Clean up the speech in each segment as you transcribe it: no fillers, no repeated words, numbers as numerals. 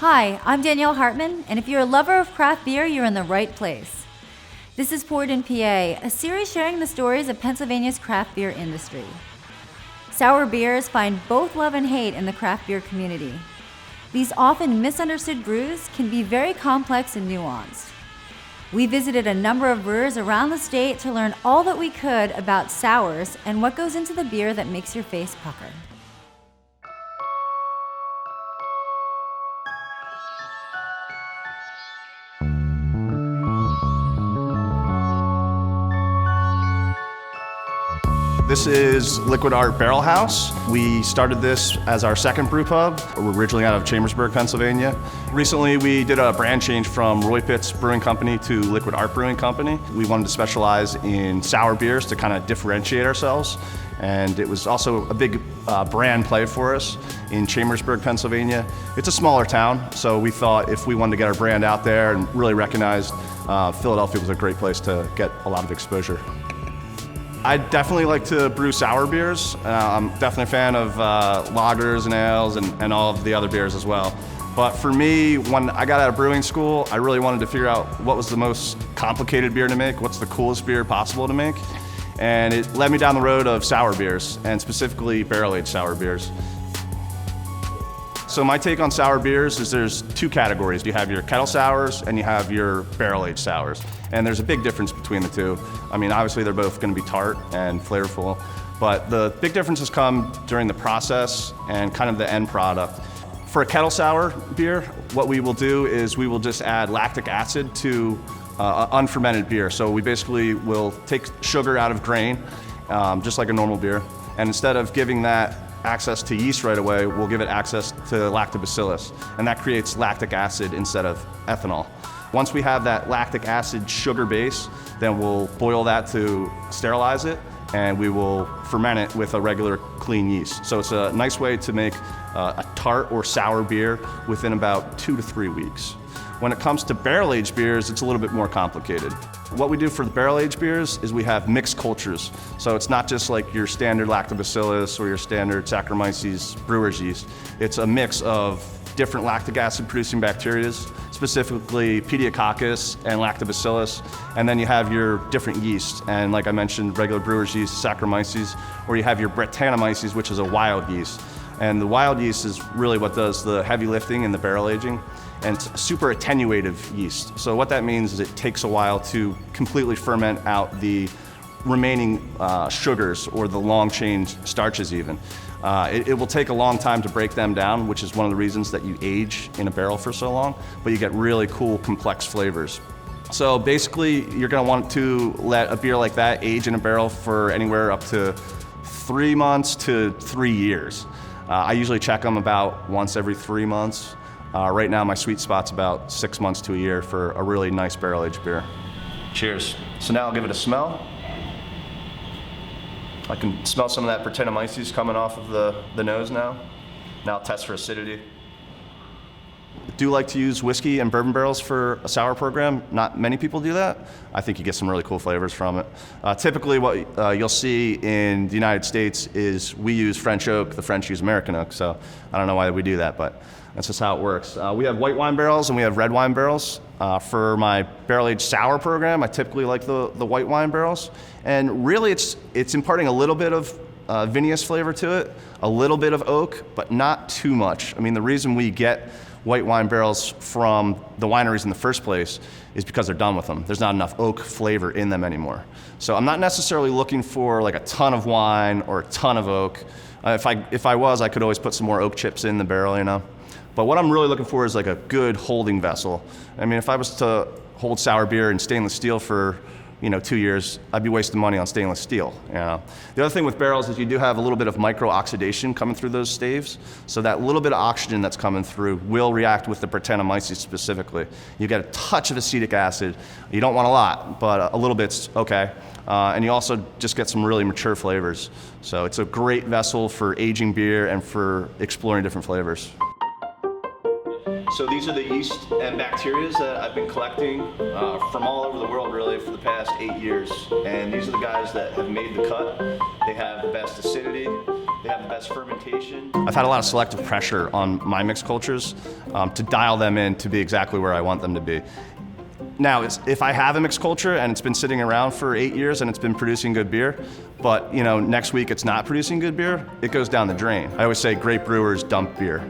Hi, I'm Danielle Hartman, and if you're a lover of craft beer, you're in the right place. This is Poured in PA, a series sharing the stories of Pennsylvania's craft beer industry. Sour beers find both love and hate in the craft beer community. These often misunderstood brews can be very complex and nuanced. We visited a number of brewers around the state to learn all that we could about sours and what goes into the beer that makes your face pucker. This is Liquid Art Barrel House. We started this as our second brew pub. We're originally out of Mechanicsburg, Pennsylvania. Recently, we did a brand change from Pittsburgh Brewing Company to Liquid Art Brewing Company. We wanted to specialize in sour beers to kind of differentiate ourselves. And it was also a big brand play for us in Chambersburg, Pennsylvania. It's a smaller town, so we thought if we wanted to get our brand out there and really recognized, Philadelphia was a great place to get a lot of exposure. I definitely like to brew sour beers. I'm definitely a fan of lagers and ales and all of the other beers as well. But for me, when I got out of brewing school, I really wanted to figure out what was the most complicated beer to make, what's the coolest beer possible to make. And it led me down the road of sour beers, and specifically barrel-aged sour beers. So my take on sour beers is there's two categories. You have your kettle sours and you have your barrel-aged sours. And there's a big difference between the two. I mean, obviously they're both gonna be tart and flavorful, but the big differences come during the process and kind of the end product. For a kettle sour beer, what we will do is we will just add lactic acid to unfermented beer. So we basically will take sugar out of grain, just like a normal beer. And instead of giving that access to yeast right away, we'll give it access to lactobacillus, and that creates lactic acid instead of ethanol. Once we have that lactic acid sugar base, then we'll boil that to sterilize it, and we will ferment it with a regular clean yeast. So it's a nice way to make a tart or sour beer within about 2 to 3 weeks. When it comes to barrel-aged beers, it's a little bit more complicated. What we do for the barrel-aged beers is we have mixed cultures. So it's not just like your standard lactobacillus or your standard Saccharomyces brewer's yeast. It's a mix of different lactic acid producing bacteria, specifically Pediococcus and lactobacillus. And then you have your different yeasts. And like I mentioned, regular brewer's yeast, Saccharomyces, or you have your Brettanomyces, which is a wild yeast. And the wild yeast is really what does the heavy lifting in the barrel aging. And it's a super attenuative yeast. So what that means is it takes a while to completely ferment out the remaining sugars or the long chain starches even. It will take a long time to break them down, which is one of the reasons that you age in a barrel for so long, but you get really cool, complex flavors. So basically, you're gonna want to let a beer like that age in a barrel for anywhere up to 3 months to 3 years. I usually check them about once every 3 months. Right now, my sweet spot's about 6 months to a year for a really nice barrel-aged beer. Cheers. So now I'll give it a smell. I can smell some of that Brettanomyces coming off of the nose now. Now I'll test for acidity. I do like to use whiskey and bourbon barrels for a sour program. Not many people do that. I think you get some really cool flavors from it. Typically what you'll see in the United States is we use French oak, the French use American oak, so I don't know why we do that, but that's just how it works. We have white wine barrels and we have red wine barrels. For my barrel-aged sour program, I typically like the white wine barrels. And really it's imparting a little bit of vinous flavor to it, a little bit of oak, but not too much. I mean, the reason we get white wine barrels from the wineries in the first place is because they're done with them. There's not enough oak flavor in them anymore. So I'm not necessarily looking for like a ton of wine or a ton of oak. If I was, I could always put some more oak chips in the barrel, you know. But what I'm really looking for is like a good holding vessel. I mean, if I was to hold sour beer in stainless steel for 2 years, I'd be wasting money on stainless steel. You know? The other thing with barrels is you do have a little bit of micro-oxidation coming through those staves. So that little bit of oxygen that's coming through will react with the Brettanomyces specifically. You get a touch of acetic acid. You don't want a lot, but a little bit's okay. And you also just get some really mature flavors. So it's a great vessel for aging beer and for exploring different flavors. So these are the yeast and bacteria that I've been collecting from all over the world really for the past 8 years. And these are the guys that have made the cut. They have the best acidity, They have the best fermentation. I've had a lot of selective pressure on my mixed cultures to dial them in to be exactly where I want them to be. Now, if I have a mixed culture and it's been sitting around for 8 years and it's been producing good beer, but next week it's not producing good beer, it goes down the drain. I always say great brewers dump beer.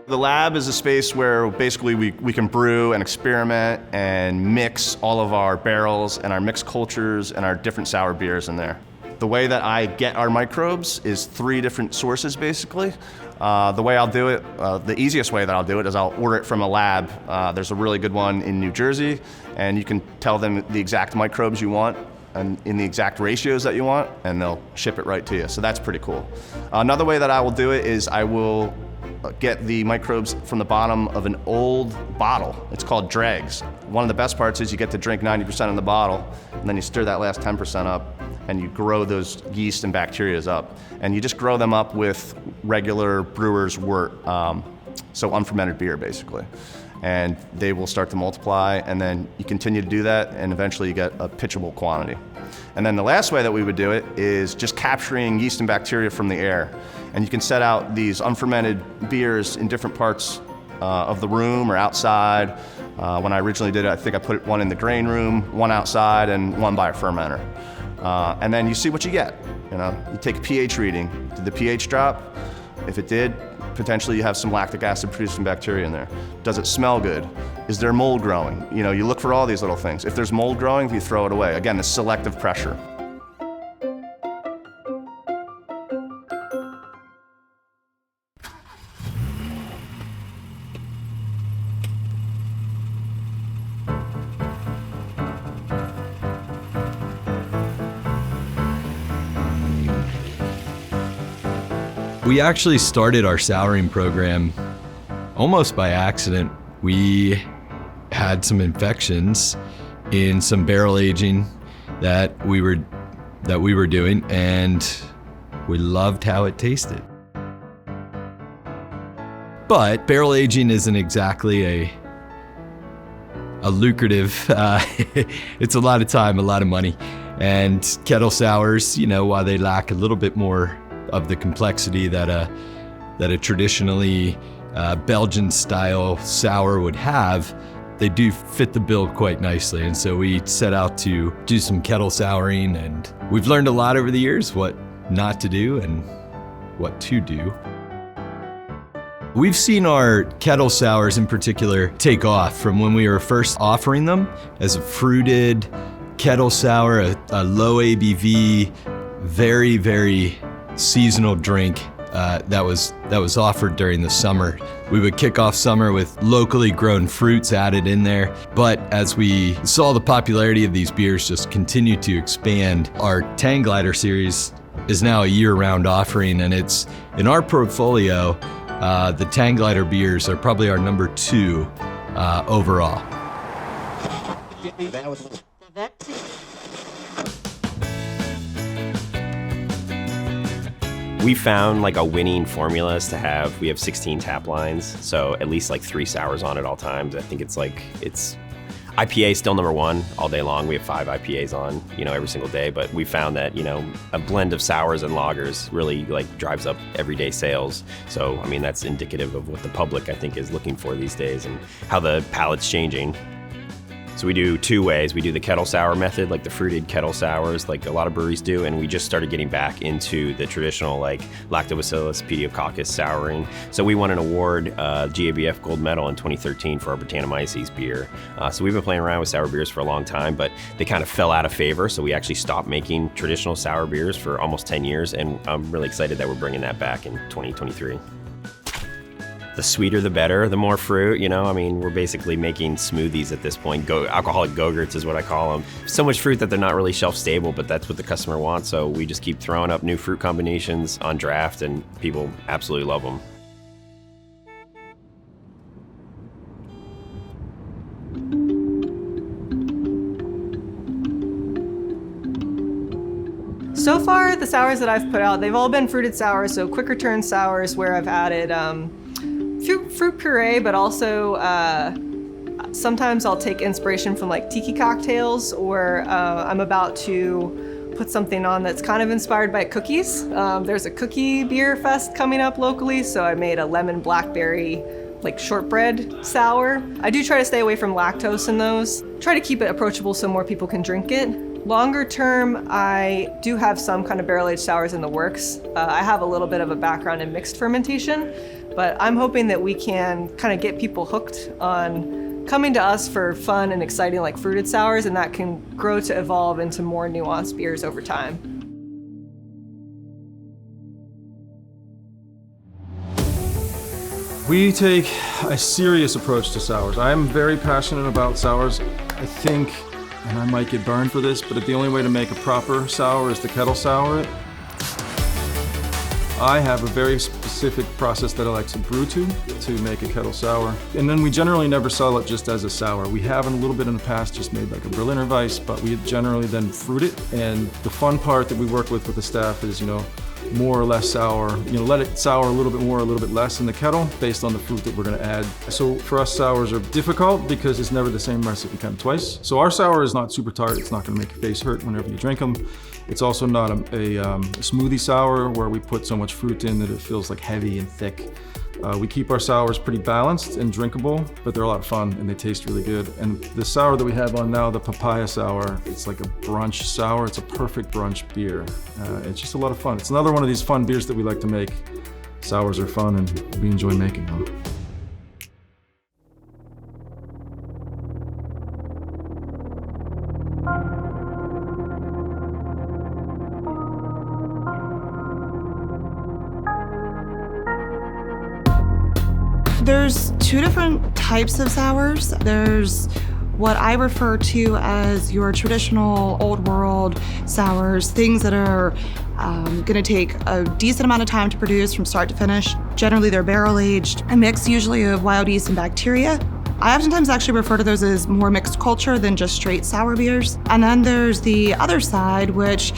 The lab is a space where basically we can brew and experiment and mix all of our barrels and our mixed cultures and our different sour beers in there. The way that I get our microbes is 3 different sources basically. The way I'll do it, the easiest way that I'll do it is I'll order it from a lab. There's a really good one in New Jersey, and you can tell them the exact microbes you want and in the exact ratios that you want, and they'll ship it right to you. So that's pretty cool. Another way that I will do it is I will get the microbes from the bottom of an old bottle. It's called dregs. One of the best parts is you get to drink 90% of the bottle, and then you stir that last 10% up, and you grow those yeast and bacteria up. And you just grow them up with regular brewer's wort, so unfermented beer basically. And they will start to multiply, and then you continue to do that, and eventually you get a pitchable quantity. And then the last way that we would do it is just capturing yeast and bacteria from the air. And you can set out these unfermented beers in different parts of the room or outside. When I originally did it, I think I put one in the grain room, one outside, and one by a fermenter. And then you see what you get. You take a pH reading. Did the pH drop? If it did, potentially you have some lactic acid producing bacteria in there. Does it smell good? Is there mold growing? You look for all these little things. If there's mold growing, you throw it away. Again, the selective pressure. We actually started our souring program almost by accident. We had some infections in some barrel aging that we were doing, and we loved how it tasted. But barrel aging isn't exactly a lucrative, it's a lot of time, a lot of money. And kettle sours, while they lack a little bit more of the complexity that a traditionally Belgian style sour would have, they do fit the bill quite nicely. And so we set out to do some kettle souring, and we've learned a lot over the years, what not to do and what to do. We've seen our kettle sours in particular take off from when we were first offering them as a fruited kettle sour, a low ABV, very, very seasonal drink that was offered during the summer. We would kick off summer with locally grown fruits added in there, but as we saw the popularity of these beers just continue to expand, our Tang Glider series is now a year-round offering, and it's in our portfolio. The Tang Glider beers are probably our number 2 overall. We found a winning formula is we have 16 tap lines, so at least 3 sours on at all times. I think it's IPA still number 1 all day long. We have 5 IPAs on, every single day, but we found that, a blend of sours and lagers really drives up everyday sales. So, that's indicative of what the public, I think, is looking for these days and how the palate's changing. So we do 2 ways. We do the kettle sour method, the fruited kettle sours, a lot of breweries do, and we just started getting back into the traditional Lactobacillus pediococcus souring. So we won an award, GABF Gold Medal in 2013 for our Brettanomyces beer. So we've been playing around with sour beers for a long time, but they kind of fell out of favor, so we actually stopped making traditional sour beers for almost 10 years, and I'm really excited that we're bringing that back in 2023. The sweeter the better, the more fruit, we're basically making smoothies at this point. Alcoholic Go-Gurts is what I call them. So much fruit that they're not really shelf stable, but that's what the customer wants, so we just keep throwing up new fruit combinations on draft, and people absolutely love them. So far, the sours that I've put out, they've all been fruited sours, so quicker turn sours where I've added fruit puree, but also sometimes I'll take inspiration from tiki cocktails, or I'm about to put something on that's kind of inspired by cookies. There's a cookie beer fest coming up locally, so I made a lemon blackberry like shortbread sour. I do try to stay away from lactose in those. Try to keep it approachable so more people can drink it. Longer term, I do have some kind of barrel-aged sours in the works. I have a little bit of a background in mixed fermentation, but I'm hoping that we can kind of get people hooked on coming to us for fun and exciting like fruited sours, and that can grow to evolve into more nuanced beers over time. We take a serious approach to sours. I'm very passionate about sours. I think, and I might get burned for this, but the only way to make a proper sour is to kettle sour it. I have a very specific process that I like to brew to make a kettle sour. And then we generally never sell it just as a sour. We have in a little bit in the past just made like a Berliner Weiss, but we generally then fruit it. And the fun part that we work with the staff is, more or less sour, let it sour a little bit more, a little bit less in the kettle based on the fruit that we're gonna add. So for us, sours are difficult because it's never the same recipe kind of twice. So our sour is not super tart. It's not gonna make your face hurt whenever you drink them. It's also not a smoothie sour where we put so much fruit in that it feels like heavy and thick. We keep our sours pretty balanced and drinkable, but they're a lot of fun and they taste really good. And the sour that we have on now, the papaya sour, it's like a brunch sour. It's a perfect brunch beer. It's just a lot of fun. It's another one of these fun beers that we like to make. Sours are fun and we enjoy making them. There's two different types of sours. There's what I refer to as your traditional old world sours, things that are gonna take a decent amount of time to produce from start to finish. Generally they're barrel aged, a mix usually of wild yeast and bacteria. I oftentimes actually refer to those as more mixed culture than just straight sour beers. And then there's the other side, which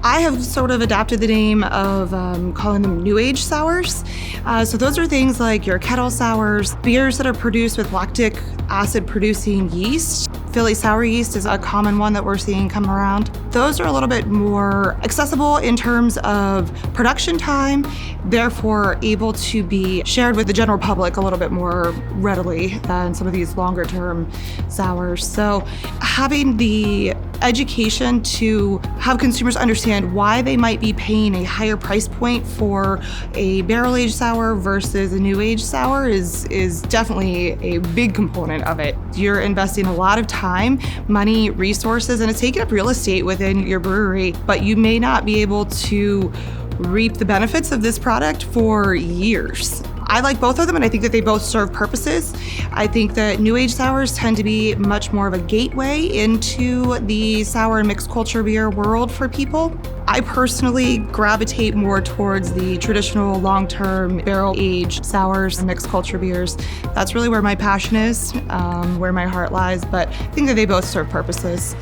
I have sort of adapted the name of calling them new age sours. So those are things like your kettle sours, beers that are produced with lactic acid producing yeast. Philly sour yeast is a common one that we're seeing come around. Those are a little bit more accessible in terms of production time, therefore able to be shared with the general public a little bit more readily than some of these longer term sours. So having the education to have consumers understand why they might be paying a higher price point for a barrel-aged sour versus a new-age sour is definitely a big component of it. You're investing a lot of time, money, resources, and it's taking up real estate within your brewery, but you may not be able to reap the benefits of this product for years. I like both of them, and I think that they both serve purposes. I think that new age sours tend to be much more of a gateway into the sour and mixed culture beer world for people. I personally gravitate more towards the traditional long-term barrel-aged sours and mixed culture beers. That's really where my passion is, where my heart lies, but I think that they both serve purposes.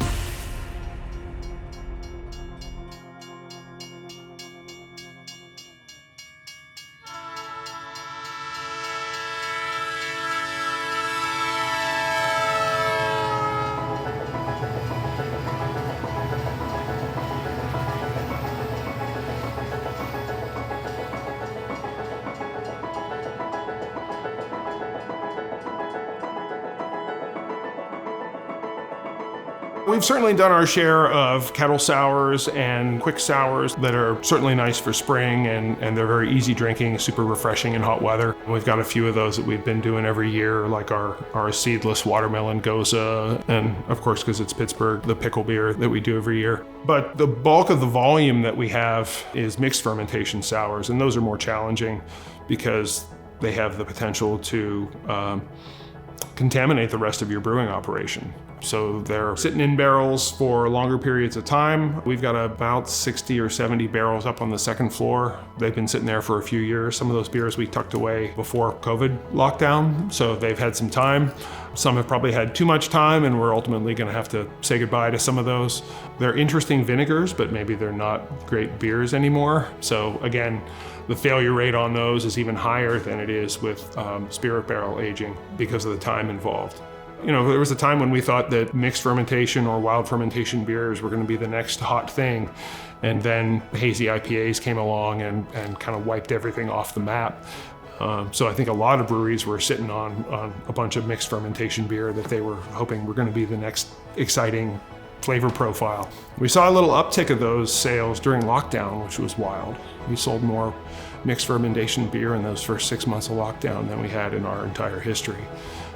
We've certainly done our share of kettle sours and quick sours that are certainly nice for spring, and they're very easy drinking, super refreshing in hot weather. We've got a few of those that we've been doing every year, like our seedless watermelon goza, and of course, because it's Pittsburgh, the pickle beer that we do every year. But the bulk of the volume that we have is mixed fermentation sours, and those are more challenging because they have the potential to contaminate the rest of your brewing operation. So they're sitting in barrels for longer periods of time. We've got about 60 or 70 barrels up on the second floor. They've been sitting there for a few years. Some of those beers we tucked away before COVID lockdown, so they've had some time. Some have probably had too much time, and we're ultimately gonna have to say goodbye to some of those. They're interesting vinegars, but maybe they're not great beers anymore. So again, the failure rate on those is even higher than it is with spirit barrel aging because of the time involved. You know, there was a time when we thought that mixed fermentation or wild fermentation beers were going to be the next hot thing. And then hazy IPAs came along and kind of wiped everything off the map. So I think a lot of breweries were sitting on a bunch of mixed fermentation beer that they were hoping were going to be the next exciting flavor profile. We saw a little uptick of those sales during lockdown, which was wild. We sold more mixed fermentation beer in those first 6 months of lockdown than we had in our entire history.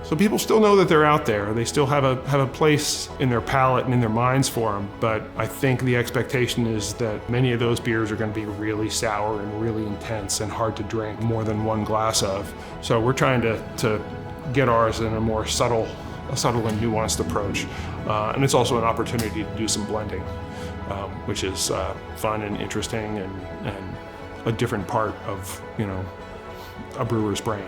So people still know that they're out there. They still have a place in their palate and in their minds for them. But I think the expectation is that many of those beers are going to be really sour and really intense and hard to drink more than one glass of. So we're trying to get ours in a more subtle and nuanced approach. And it's also an opportunity to do some blending, which is fun and interesting and a different part of, you know, a brewer's brain.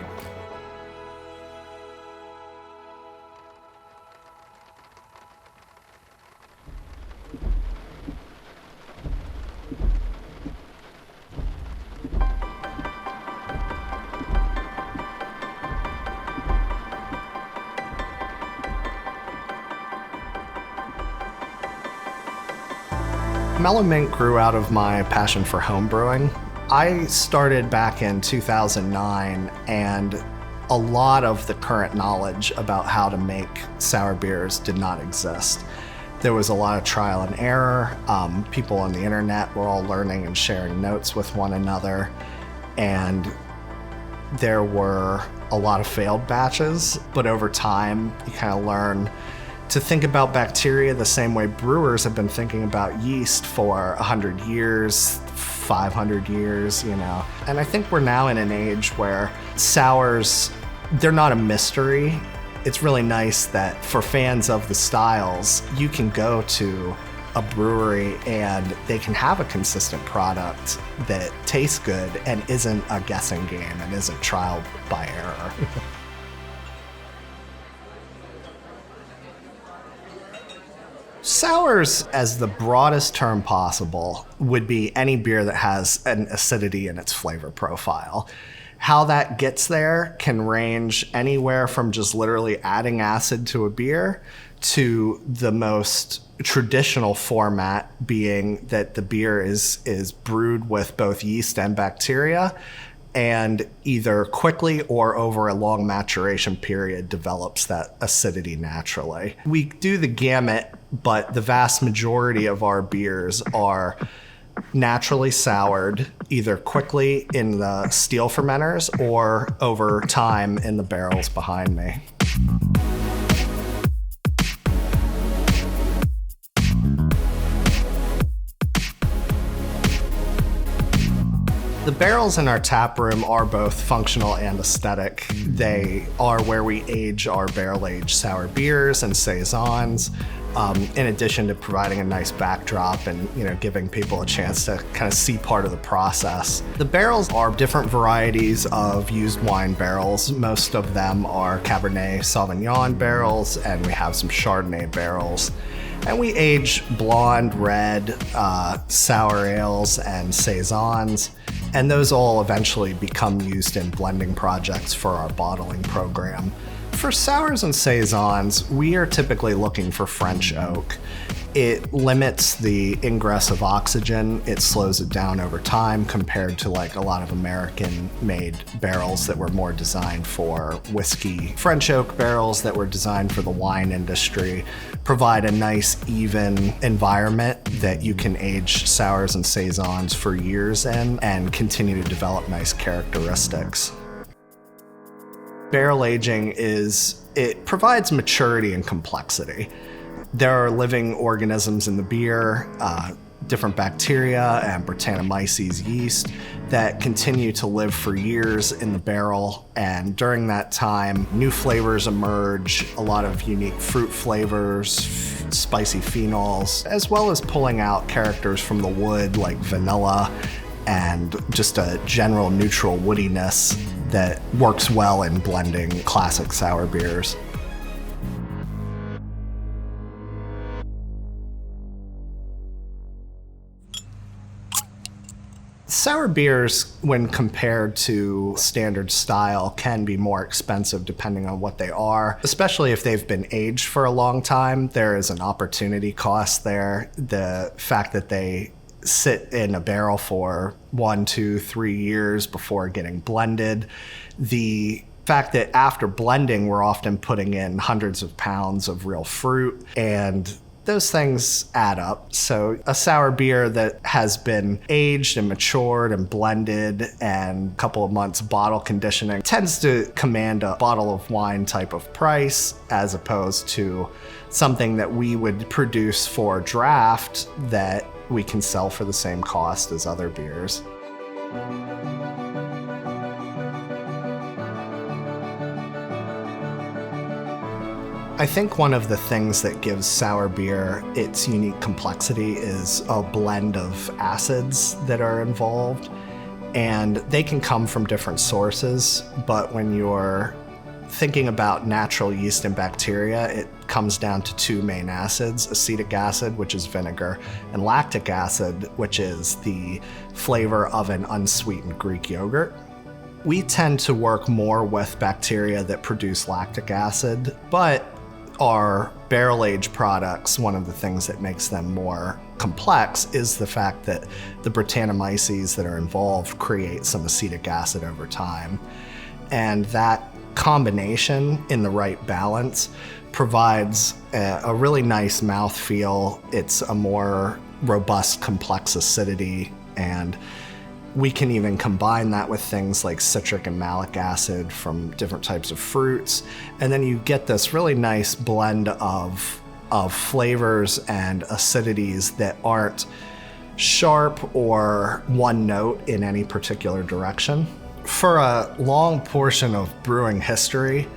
Mellow Mink grew out of my passion for home brewing. I started back in 2009, and a lot of the current knowledge about how to make sour beers did not exist. There was a lot of trial and error. People on the internet were all learning and sharing notes with one another, and there were a lot of failed batches, but over time you kind of learn to think about bacteria the same way brewers have been thinking about yeast for 100 years, 500 years, you know. And I think we're now in an age where sours, they're not a mystery. It's really nice that for fans of the styles, you can go to a brewery and they can have a consistent product that tastes good and isn't a guessing game and isn't trial by error. Sours, as the broadest term possible, would be any beer that has an acidity in its flavor profile. How that gets there can range anywhere from just literally adding acid to a beer to the most traditional format being that the beer is brewed with both yeast and bacteria, and either quickly or over a long maturation period develops that acidity naturally. We do the gamut, but the vast majority of our beers are naturally soured, either quickly in the steel fermenters or over time in the barrels behind me. The barrels in our tap room are both functional and aesthetic. They are where we age our barrel-aged sour beers and saisons, in addition to providing a nice backdrop and, you know, giving people a chance to kind of see part of the process. The barrels are different varieties of used wine barrels. Most of them are Cabernet Sauvignon barrels, and we have some Chardonnay barrels. And we age blonde, red, sour ales, and saisons. And those all eventually become used in blending projects for our bottling program. For sours and saisons, we are typically looking for French oak. It limits the ingress of oxygen. It slows it down over time compared to like a lot of American-made barrels that were more designed for whiskey. French oak barrels that were designed for the wine industry provide a nice, even environment that you can age sours and saisons for years in and continue to develop nice characteristics. Barrel aging it provides maturity and complexity. There are living organisms in the beer, different bacteria and Brettanomyces yeast that continue to live for years in the barrel. And during that time, new flavors emerge, a lot of unique fruit flavors, spicy phenols, as well as pulling out characters from the wood like vanilla and just a general neutral woodiness that works well in blending classic sour beers. Sour beers, when compared to standard style, can be more expensive depending on what they are, especially if they've been aged for a long time. There is an opportunity cost there. The fact that they sit in a barrel for 1, 2, 3 years before getting blended. The fact that after blending, we're often putting in hundreds of pounds of real fruit, and those things add up. So a sour beer that has been aged and matured and blended and a couple of months bottle conditioning tends to command a bottle of wine type of price, as opposed to something that we would produce for draft that we can sell for the same cost as other beers. I think one of the things that gives sour beer its unique complexity is a blend of acids that are involved, and they can come from different sources, but when you're thinking about natural yeast and bacteria, it comes down to 2 main acids: acetic acid, which is vinegar, and lactic acid, which is the flavor of an unsweetened Greek yogurt. We tend to work more with bacteria that produce lactic acid, but our barrel-aged products, one of the things that makes them more complex is the fact that the Brettanomyces that are involved create some acetic acid over time. And that combination in the right balance provides a really nice mouthfeel. It's a more robust, complex acidity, and we can even combine that with things like citric and malic acid from different types of fruits. And then you get this really nice blend of flavors and acidities that aren't sharp or one note in any particular direction. For a long portion of brewing history,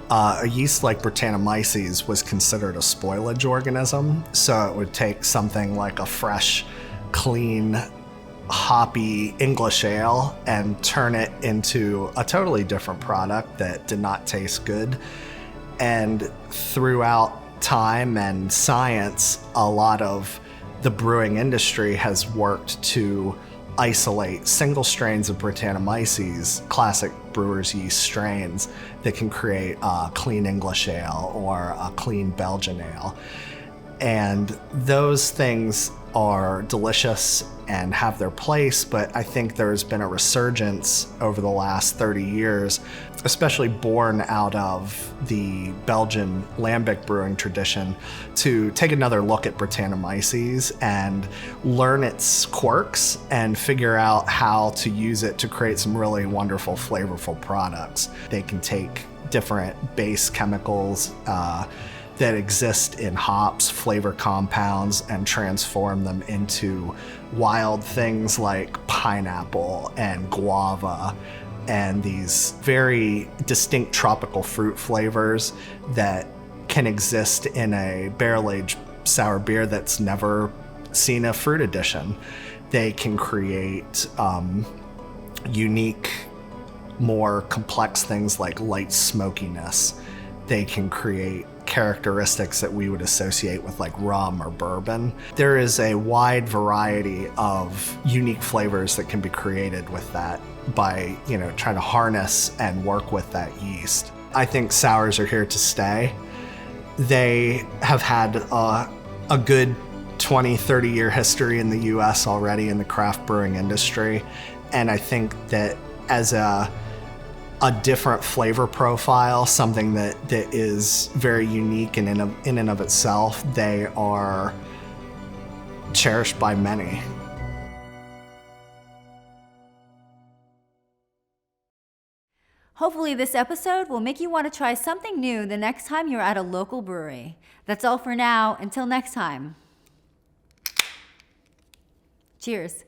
a yeast like Brettanomyces was considered a spoilage organism. So it would take something like a fresh, clean, hoppy English ale and turn it into a totally different product that did not taste good. And throughout time and science, a lot of the brewing industry has worked to isolate single strains of Brettanomyces, classic brewer's yeast strains, that can create a clean English ale or a clean Belgian ale. And those things are delicious and have their place, but I think there's been a resurgence over the last 30 years, especially born out of the Belgian lambic brewing tradition, to take another look at Brettanomyces and learn its quirks and figure out how to use it to create some really wonderful, flavorful products. They can take different base chemicals that exist in hops, flavor compounds, and transform them into wild things like pineapple and guava and these very distinct tropical fruit flavors that can exist in a barrel-aged sour beer that's never seen a fruit addition. They can create unique, more complex things like light smokiness. They can create characteristics that we would associate with like rum or bourbon. There is a wide variety of unique flavors that can be created with that by, trying to harness and work with that yeast. I think sours are here to stay. They have had a good 20, 30-year history in the US already in the craft brewing industry. And I think that as a different flavor profile, something that is very unique and in and of itself, they are cherished by many. Hopefully this episode will make you want to try something new the next time you're at a local brewery. That's all for now. Until next time. Cheers.